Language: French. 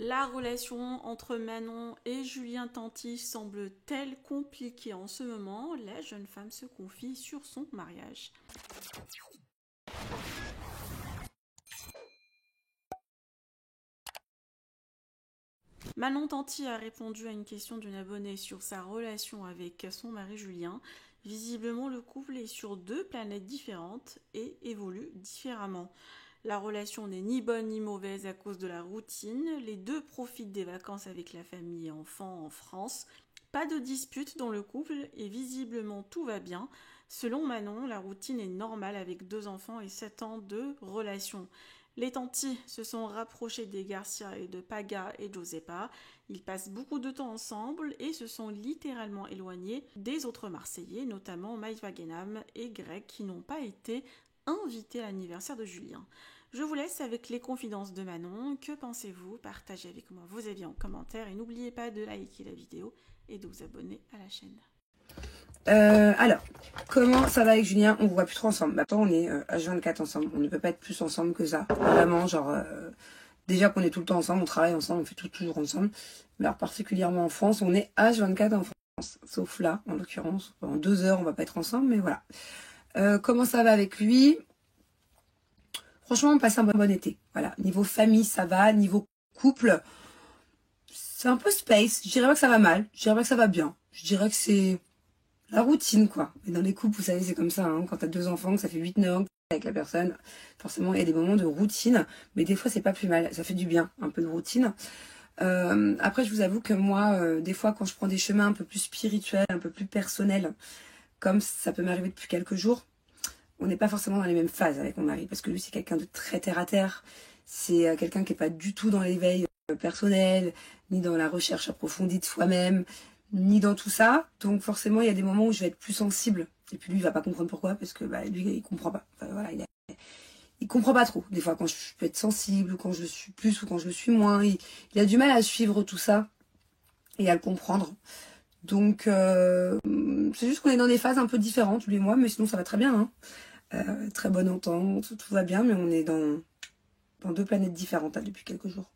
La relation entre Manon et Julien Tanti semble-t-elle compliquée en ce moment? La jeune femme se confie sur son mariage. Manon Tanti a répondu à une question d'une abonnée sur sa relation avec son mari Julien. Visiblement, le couple est sur deux planètes différentes et évolue différemment. La relation n'est ni bonne ni mauvaise à cause de la routine. Les deux profitent des vacances avec la famille et enfants en France. Pas de dispute dans le couple et visiblement tout va bien. Selon Manon, la routine est normale avec deux enfants et 7 ans de relation. Les Tanti se sont rapprochés des Garcia et de Paga et Josepa. Ils passent beaucoup de temps ensemble et se sont littéralement éloignés des autres Marseillais, notamment Mike Wagenham et Greg, qui n'ont pas été invités à l'anniversaire de Julien. Je vous laisse avec les confidences de Manon. Que pensez-vous? Partagez avec moi vos avis en commentaire et n'oubliez pas de liker la vidéo et de vous abonner à la chaîne. Alors, comment ça va avec Julien? On ne voit plus trop ensemble. Maintenant, on est H24 ensemble. On ne peut pas être plus ensemble que ça. Vraiment, genre, déjà qu'on est tout le temps ensemble, on travaille ensemble, on fait tout toujours ensemble. Mais alors, particulièrement en France, on est H24 en France. Sauf là, en l'occurrence, pendant 2 heures, on va pas être ensemble, mais voilà. Comment ça va avec lui? Franchement, on passe un bon été. Voilà. Niveau famille, ça va. Niveau couple, c'est un peu space. Je dirais pas que ça va mal. Je dirais pas que ça va bien. Je dirais que c'est la routine, quoi. Et dans les couples, vous savez, c'est comme ça, hein. Quand t'as 2 enfants, que ça fait 8-9 ans que t'es avec la personne, forcément, il y a des moments de routine, mais des fois, c'est pas plus mal. Ça fait du bien, un peu de routine. Après, je vous avoue que moi, des fois, quand je prends des chemins un peu plus spirituels, un peu plus personnels, comme ça peut m'arriver depuis quelques jours, on n'est pas forcément dans les mêmes phases avec mon mari, parce que lui, c'est quelqu'un de très terre à terre. C'est quelqu'un qui est pas du tout dans l'éveil personnel, ni dans la recherche approfondie de soi-même, ni dans tout ça. Donc forcément, il y a des moments où je vais être plus sensible. Et puis lui, il va pas comprendre pourquoi, parce que lui, il comprend pas. Enfin, voilà, il comprend pas trop. Des fois, quand je peux être sensible, ou quand je le suis plus, ou quand je le suis moins, il a du mal à suivre tout ça et à le comprendre. Donc c'est juste qu'on est dans des phases un peu différentes, lui et moi, mais sinon ça va très bien, hein. Très bonne entente, tout va bien, mais on est dans 2 planètes différentes là, depuis quelques jours.